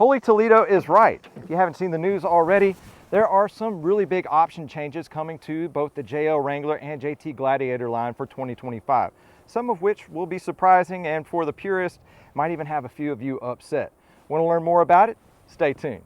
Holy Toledo is right. If you haven't seen the news already, there are some really big option changes coming to both the JL Wrangler and JT Gladiator line for 2025, some of which will be surprising and for the purists might even have a few of you upset. Want to learn more about it? Stay tuned.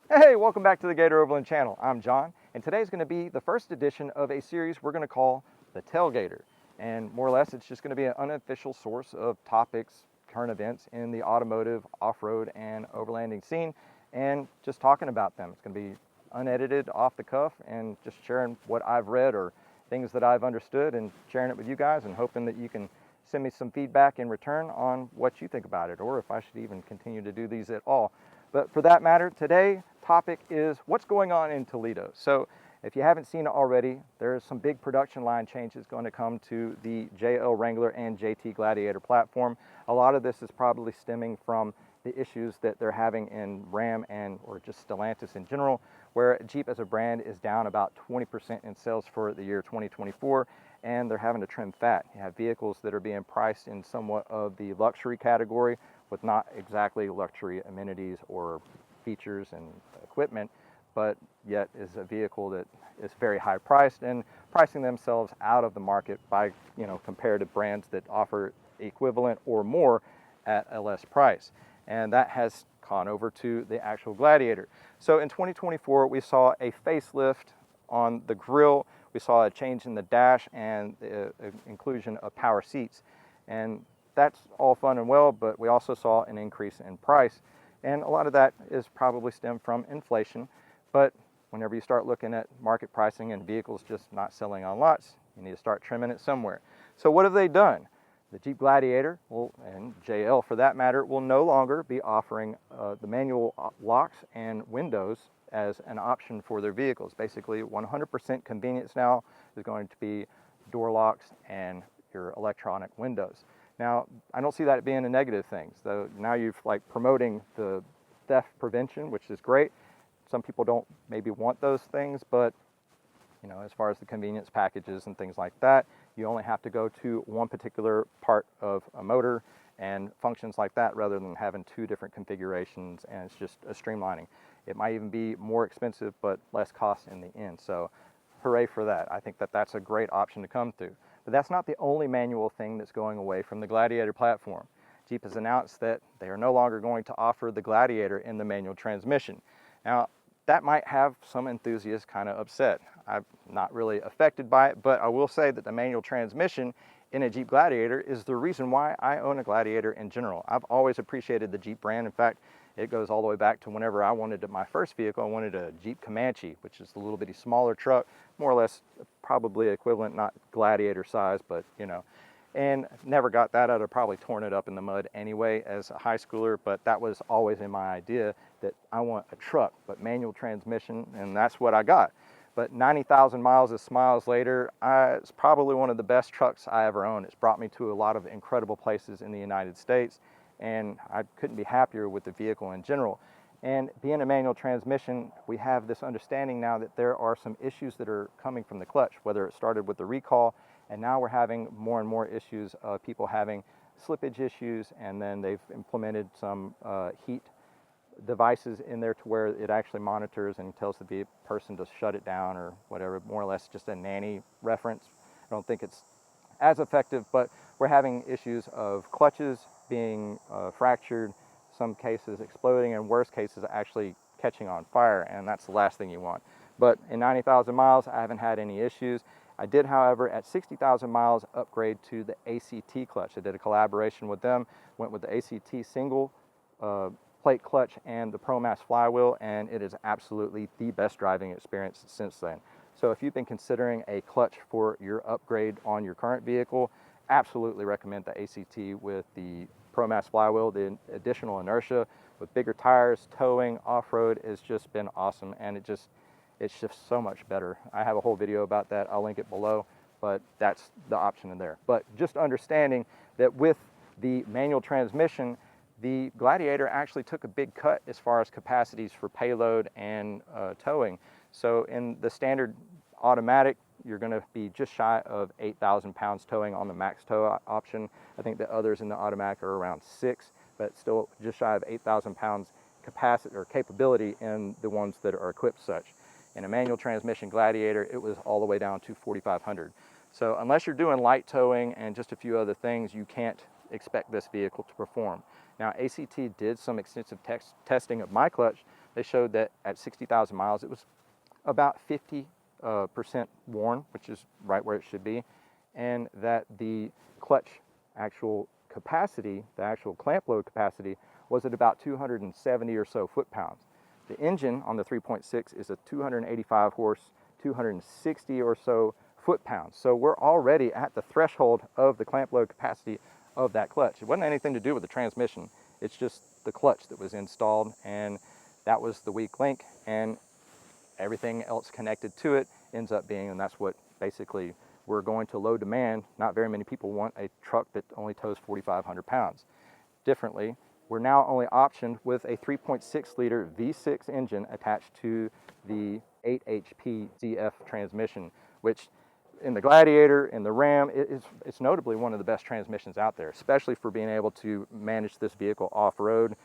Hey, welcome back to the Gator Overland channel. I'm John, and today's going to be the first edition of a series we're going to call the Tailgator. And more or less, it's just going to be an unofficial source of topics, current events in the automotive, off-road, and overlanding scene, and just talking about them. It's going to be unedited, off the cuff, and just sharing what I've read or things that I've understood and sharing it with you guys and hoping that you can send me some feedback in return on what you think about it or if I should even continue to do these at all. But for that matter, today topic is what's going on in Toledo. So if you haven't seen it already, there's some big production line changes going to come to the JL Wrangler and JT Gladiator platform. A lot of this is probably stemming from the issues that they're having in Ram and or just Stellantis in general, where Jeep as a brand is down about 20% in sales for the year 2024, and they're having to trim fat. You have vehicles that are being priced in somewhat of the luxury category with not exactly luxury amenities or features and equipment, but yet is a vehicle that is very high priced and pricing themselves out of the market by, compared to brands that offer equivalent or more at a less price. And that has gone over to the actual Gladiator. So in 2024, we saw a facelift on the grille. We saw a change in the dash and the inclusion of power seats. And that's all fun and well, but we also saw an increase in price. And a lot of that is probably stemmed from inflation. But whenever you start looking at market pricing and vehicles just not selling on lots, you need to start trimming it somewhere. So what have they done? The Jeep Gladiator, and JL for that matter, will no longer be offering the manual locks and windows as an option for their vehicles. Basically, 100% convenience now is going to be door locks and your electronic windows. Now, I don't see that being a negative thing. So now you've promoting the theft prevention, which is great. Some people don't maybe want those things, but as far as the convenience packages and things like that, you only have to go to one particular part of a motor and functions like that rather than having two different configurations, and it's just a streamlining. It might even be more expensive, but less cost in the end. So hooray for that. I think that that's a great option to come through. But that's not the only manual thing that's going away from the Gladiator platform. Jeep has announced that they are no longer going to offer the Gladiator in the manual transmission. Now, that might have some enthusiasts kind of upset. I'm not really affected by it, but I will say that the manual transmission in a Jeep Gladiator is the reason why I own a Gladiator in general. I've always appreciated the Jeep brand. In fact, it goes all the way back to whenever I wanted my first vehicle. I wanted a Jeep Comanche, which is a little bitty smaller truck, more or less probably equivalent, not Gladiator size, but and never got that. I'd have probably torn it up in the mud anyway as a high schooler, but that was always in my idea that I want a truck, but manual transmission, and that's what I got. But 90,000 miles of smiles later, it's probably one of the best trucks I ever owned. It's brought me to a lot of incredible places in the United States, and I couldn't be happier with the vehicle in general. And being a manual transmission, we have this understanding now that there are some issues that are coming from the clutch, whether it started with the recall, and now we're having more and more issues of people having slippage issues, and then they've implemented some heat devices in there to where it actually monitors and tells the person to shut it down or whatever, more or less just a nanny reference. I don't think it's as effective, but we're having issues of clutches being fractured, some cases exploding, and worst cases actually catching on fire, and that's the last thing you want. But in 90,000 miles, I haven't had any issues. I did, however, at 60,000 miles, upgrade to the ACT clutch. I did a collaboration with them, went with the ACT single plate clutch and the ProMass Flywheel, and it is absolutely the best driving experience since then. So if you've been considering a clutch for your upgrade on your current vehicle, absolutely recommend the ACT with the ProMass Flywheel. The additional inertia with bigger tires, towing, off-road has just been awesome, and it's just so much better. I have a whole video about that. I'll link it below, but that's the option in there. But just understanding that with the manual transmission, the Gladiator actually took a big cut as far as capacities for payload and towing. So in the standard automatic, you're going to be just shy of 8,000 pounds towing on the max tow option. I think the others in the automatic are around 6, but still just shy of 8,000 pounds capacity or capability in the ones that are equipped such. In a manual transmission Gladiator, it was all the way down to 4,500. So unless you're doing light towing and just a few other things, you can't expect this vehicle to perform. Now, ACT did some extensive testing of my clutch. They showed that at 60,000 miles, it was about 50% worn, which is right where it should be, and that the clutch actual capacity, the actual clamp load capacity, was at about 270 or so foot-pounds. The engine on the 3.6 is a 285 horse, 260 or so foot-pounds. So we're already at the threshold of the clamp load capacity of that clutch. It wasn't anything to do with the transmission. It's just the clutch that was installed, and that was the weak link, and everything else connected to it ends up being, and that's what basically we're going to low demand. Not very many people want a truck that only tows 4,500 pounds. Differently, we're now only optioned with a 3.6 liter V6 engine attached to the 8 HP ZF transmission, which in the Gladiator, in the Ram, it's notably one of the best transmissions out there, especially for being able to manage this vehicle off-road.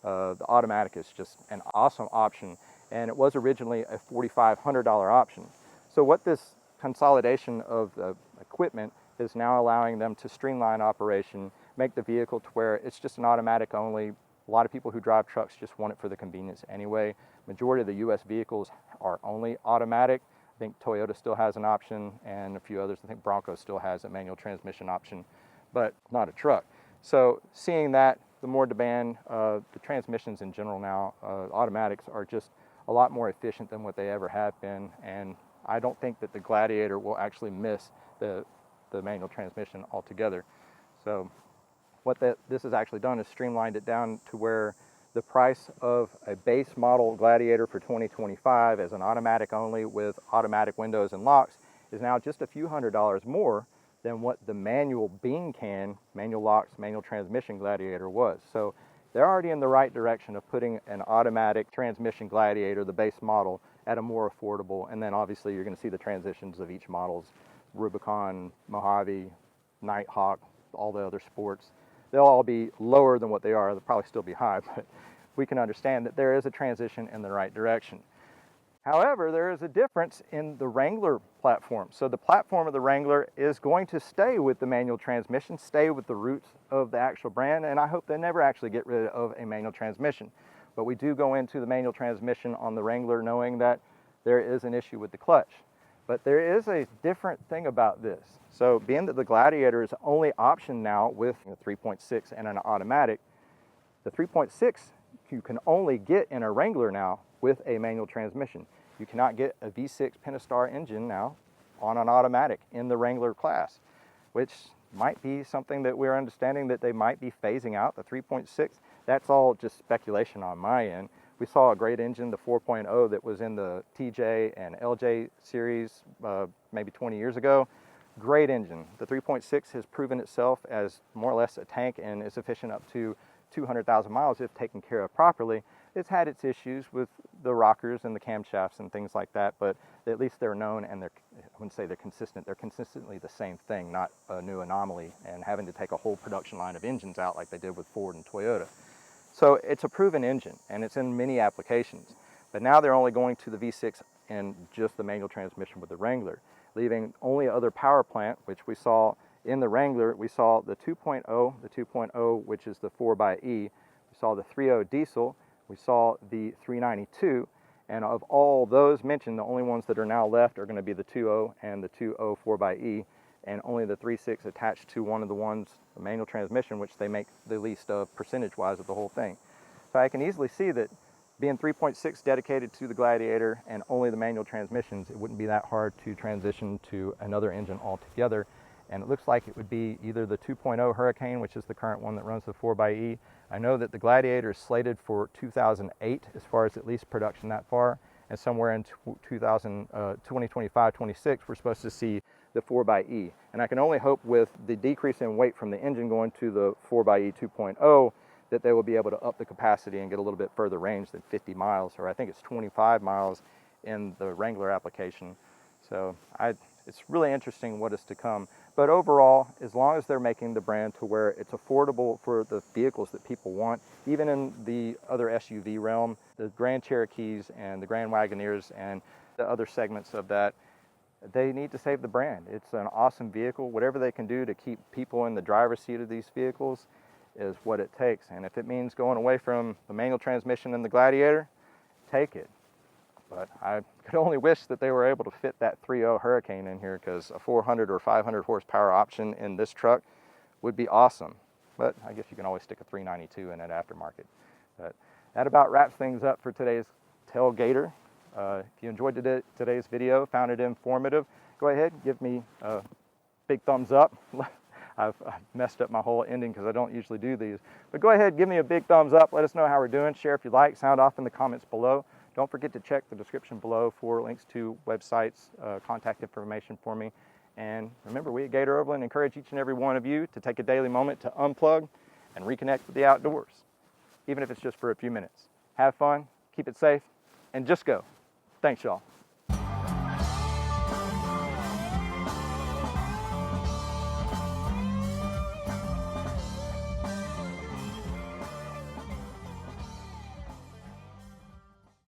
The automatic is just an awesome option, and it was originally a $4,500 option. So what this consolidation of the equipment is now allowing them to streamline operation, make the vehicle to where it's just an automatic only. A lot of people who drive trucks just want it for the convenience anyway. Majority of the US vehicles are only automatic. I think Toyota still has an option, and a few others. I think Bronco still has a manual transmission option, but not a truck. So seeing that, the more demand, the transmissions in general now, automatics are just a lot more efficient than what they ever have been, and I don't think that the Gladiator will actually miss the manual transmission altogether. So what this has actually done is streamlined it down to where the price of a base model Gladiator for 2025 as an automatic only with automatic windows and locks is now just a few $100s more than what the manual bean can, manual locks, manual transmission Gladiator was. So they're already in the right direction of putting an automatic transmission Gladiator, the base model, at a more affordable, and then obviously you're going to see the transitions of each models, Rubicon, Mojave, Nighthawk, all the other sports. They'll all be lower than what they are. They'll probably still be high, but we can understand that there is a transition in the right direction. However, there is a difference in the Wrangler platform. So the platform of the Wrangler is going to stay with the manual transmission, stay with the roots of the actual brand, and I hope they never actually get rid of a manual transmission. But we do go into the manual transmission on the Wrangler knowing that there is an issue with the clutch. But there is a different thing about this. So being that the Gladiator is only optioned now with a 3.6 and an automatic, the 3.6 you can only get in a Wrangler now with a manual transmission. You cannot get a V6 Pentastar engine now on an automatic in the Wrangler class, which might be something that we're understanding that they might be phasing out the 3.6. That's all just speculation on my end. We saw a great engine, the 4.0 that was in the TJ and LJ series maybe 20 years ago. Great engine. The 3.6 has proven itself as more or less a tank and is efficient up to 200,000 miles if taken care of properly. It's had its issues with the rockers and the camshafts and things like that, but at least they're known, and I wouldn't say they're consistent. They're consistently the same thing, not a new anomaly and having to take a whole production line of engines out like they did with Ford and Toyota. So it's a proven engine, and it's in many applications. But now they're only going to the V6 and just the manual transmission with the Wrangler, leaving only other power plant, which we saw in the Wrangler. We saw the 2.0, which is the 4xe. We saw the 3.0 diesel. We saw the 392. And of all those mentioned, the only ones that are now left are going to be the 2.0 and the 2.0 4xe, and only the 3.6 attached to one of the ones, the manual transmission, which they make the least of percentage-wise of the whole thing. So I can easily see that being 3.6 dedicated to the Gladiator and only the manual transmissions, it wouldn't be that hard to transition to another engine altogether. And it looks like it would be either the 2.0 Hurricane, which is the current one that runs the 4xe. I know that the Gladiator is slated for 2008 as far as at least production that far, and somewhere in 2025-26 we're supposed to see the 4xe. And I can only hope with the decrease in weight from the engine going to the 4xe 2.0 that they will be able to up the capacity and get a little bit further range than 50 miles, or I think it's 25 miles in the Wrangler application. So it's really interesting what is to come. But overall, as long as they're making the brand to where it's affordable for the vehicles that people want, even in the other SUV realm, the Grand Cherokees and the Grand Wagoneers and the other segments of that, they need to save the brand. It's an awesome vehicle. Whatever they can do to keep people in the driver's seat of these vehicles is what it takes. And if it means going away from the manual transmission in the Gladiator, take it. But I could only wish that they were able to fit that 3.0 Hurricane in here, because a 400 or 500 horsepower option in this truck would be awesome. But I guess you can always stick a 392 in it aftermarket. But that about wraps things up for today's Tailgator. If you enjoyed today's video, found it informative, go ahead and give me a big thumbs up. I've messed up my whole ending because I don't usually do these. But go ahead, give me a big thumbs up. Let us know how we're doing. Share if you like. Sound off in the comments below. Don't forget to check the description below for links to websites, contact information for me. And remember, we at Gator Overland encourage each and every one of you to take a daily moment to unplug and reconnect with the outdoors, even if it's just for a few minutes. Have fun, keep it safe, and just go. Thanks, y'all.